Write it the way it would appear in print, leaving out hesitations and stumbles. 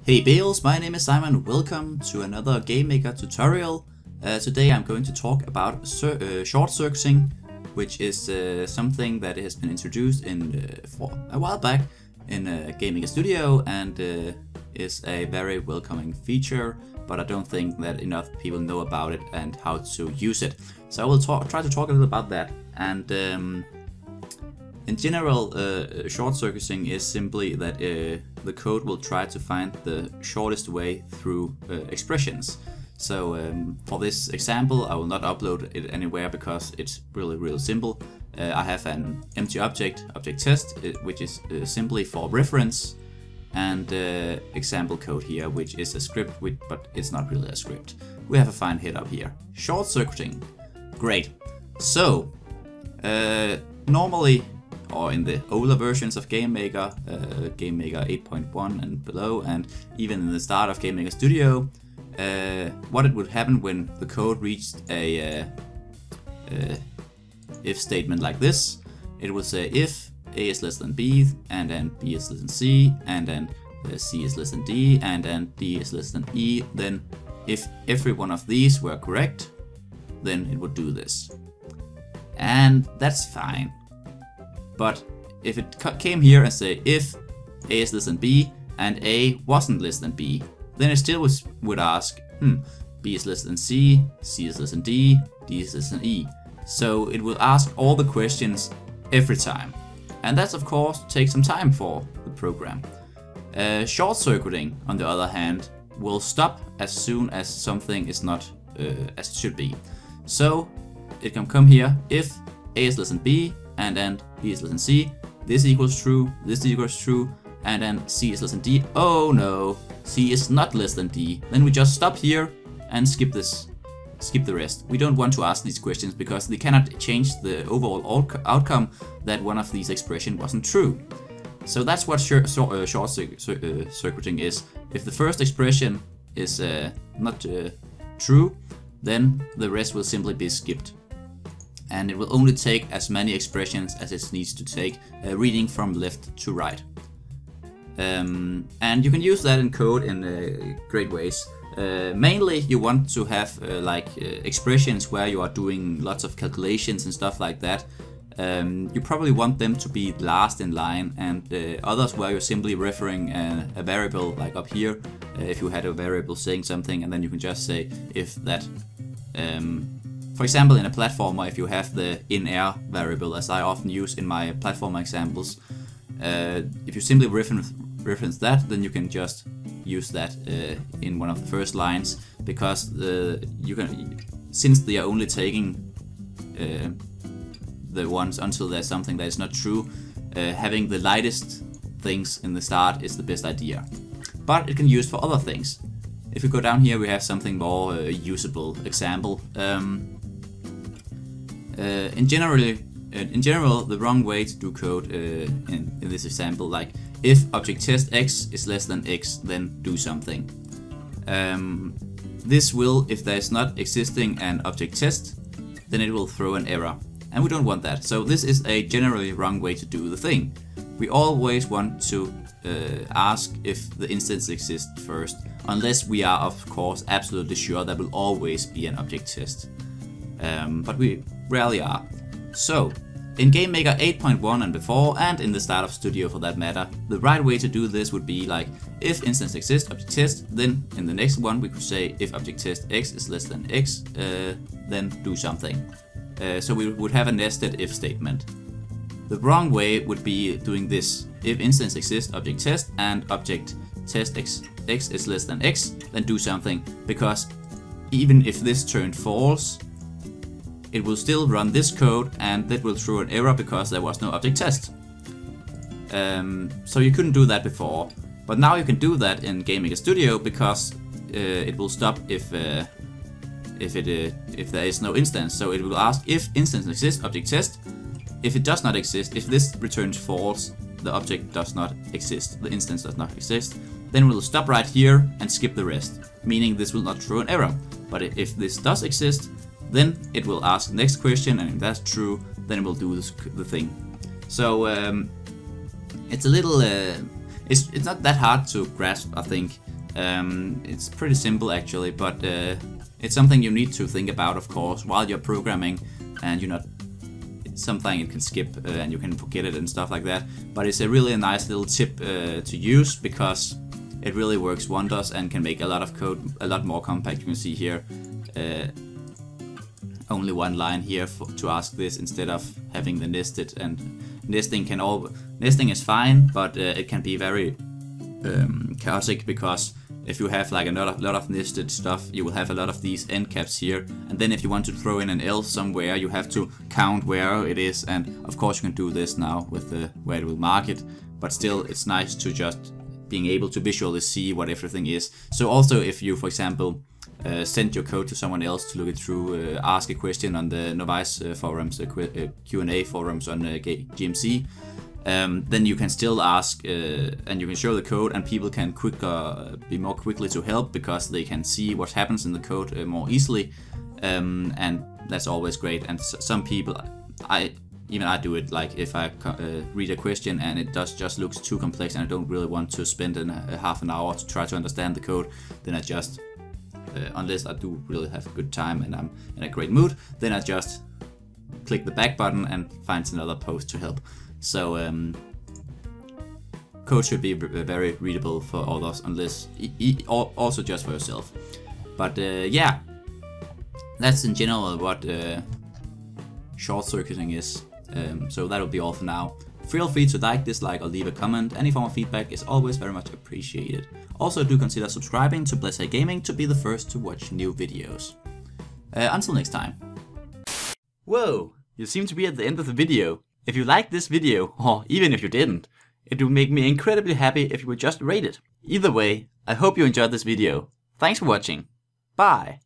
Hey Bales, my name is Simon. Welcome to another GameMaker tutorial. Today I'm going to talk about short circuiting, which is something that has been introduced for a while back in GameMaker Studio and is a very welcoming feature, but I don't think that enough people know about it and how to use it. So I will try to talk a little about that. And in general, short circuiting is simply that the code will try to find the shortest way through expressions. So for this example, I will not upload it anywhere because it's really simple. I have an empty object test, which is simply for reference, and example code here, which is a script, but it's not really a script. We have a fine head up here. Short circuiting. Great. So normally, or in the older versions of GameMaker, GameMaker 8.1 and below, and even in the start of GameMaker Studio, what it would happen when the code reached a if statement like this, it will say if A is less than B, and then B is less than C, and then C is less than D, and then D is less than E, then if every one of these were correct, then it would do this. And that's fine. But if it came here and say if A is less than B and A wasn't less than B, then it still would ask, B is less than C, C is less than D, D is less than E. So it will ask all the questions every time. And that of course takes some time for the program. Short circuiting, on the other hand, will stop as soon as something is not as it should be. So it can come here if A is less than B, and then B is less than C, this equals true, this equals true, and then C is less than D. Oh no, C is not less than D. Then we just stop here and skip the rest. We don't want to ask these questions because they cannot change the overall outcome that one of these expressions wasn't true. So that's what short circuiting is. If the first expression is not true, then the rest will simply be skipped. And it will only take as many expressions as it needs to take, reading from left to right. And you can use that in code in great ways. Mainly you want to have expressions where you are doing lots of calculations and stuff like that. You probably want them to be last in line, and others where you're simply referring a variable, like up here, if you had a variable saying something, and then you can just say if that. For example, in a platformer, if you have the in-air variable, as I often use in my platformer examples, if you simply reference that, then you can just use that in one of the first lines, because since they are only taking the ones until there's something that is not true, having the lightest things in the start is the best idea. But it can be used for other things. If we go down here, we have something more usable example. In general, the wrong way to do code in this example, like if object test x is less than x, then do something. This will, if there is not existing an object test, then it will throw an error, and we don't want that. So this is a generally wrong way to do the thing. We always want to ask if the instance exists first, unless we are of course absolutely sure there will always be an object test. But we rarely are. So in GameMaker 8.1 and before, and in the start of Studio for that matter, the right way to do this would be like if instance exists, object test, then in the next one we could say if object test x is less than x, then do something. So we would have a nested if statement. The wrong way would be doing this: if instance exists, object test, and object test x is less than x, then do something, because even if this turned false, it will still run this code, and that will throw an error because there was no object test. So you couldn't do that before, but now you can do that in GameMaker Studio, because it will stop if there is no instance. So it will ask if instance exists, object test. If it does not exist, if this returns false, the object does not exist, the instance does not exist, then we will stop right here and skip the rest, meaning this will not throw an error. But if this does exist, then it will ask the next question, and if that's true, then it will do the thing. So it's a little, it's not that hard to grasp, I think. It's pretty simple actually, but it's something you need to think about, of course, while you're programming, and you're not. It's something you can skip and you can forget it and stuff like that. But it's a really nice little tip to use, because it really works wonders and can make a lot of code a lot more compact. You can see here only one line here to ask this instead of having the nested. And nesting is fine, but it can be very chaotic, because if you have like a lot of nested stuff, you will have a lot of these end caps here, and then if you want to throw in an else somewhere, you have to count where it is. And of course you can do this now with where it will mark it, but still it's nice to just being able to visually see what everything is. So also if you, for example, send your code to someone else to look it through, ask a question on the Novice forums, Q&A forums on GMC, then you can still ask and you can show the code, and people can be more quickly to help, because they can see what happens in the code more easily, and that's always great. And some people, I do it, like if I read a question and it just looks too complex and I don't really want to spend a half an hour to try to understand the code, then I just unless I do really have a good time and I'm in a great mood, then I just click the back button and find another post to help. So code should be very readable for others, unless also just for yourself. But yeah, that's in general what short circuiting is. So that'll be all for now. Feel free to like, dislike, or leave a comment. Any form of feedback is always very much appreciated. Also do consider subscribing to Bless Gaming to be the first to watch new videos. Until next time. Whoa, you seem to be at the end of the video. If you liked this video, or even if you didn't, it would make me incredibly happy if you would just rate it. Either way, I hope you enjoyed this video. Thanks for watching. Bye.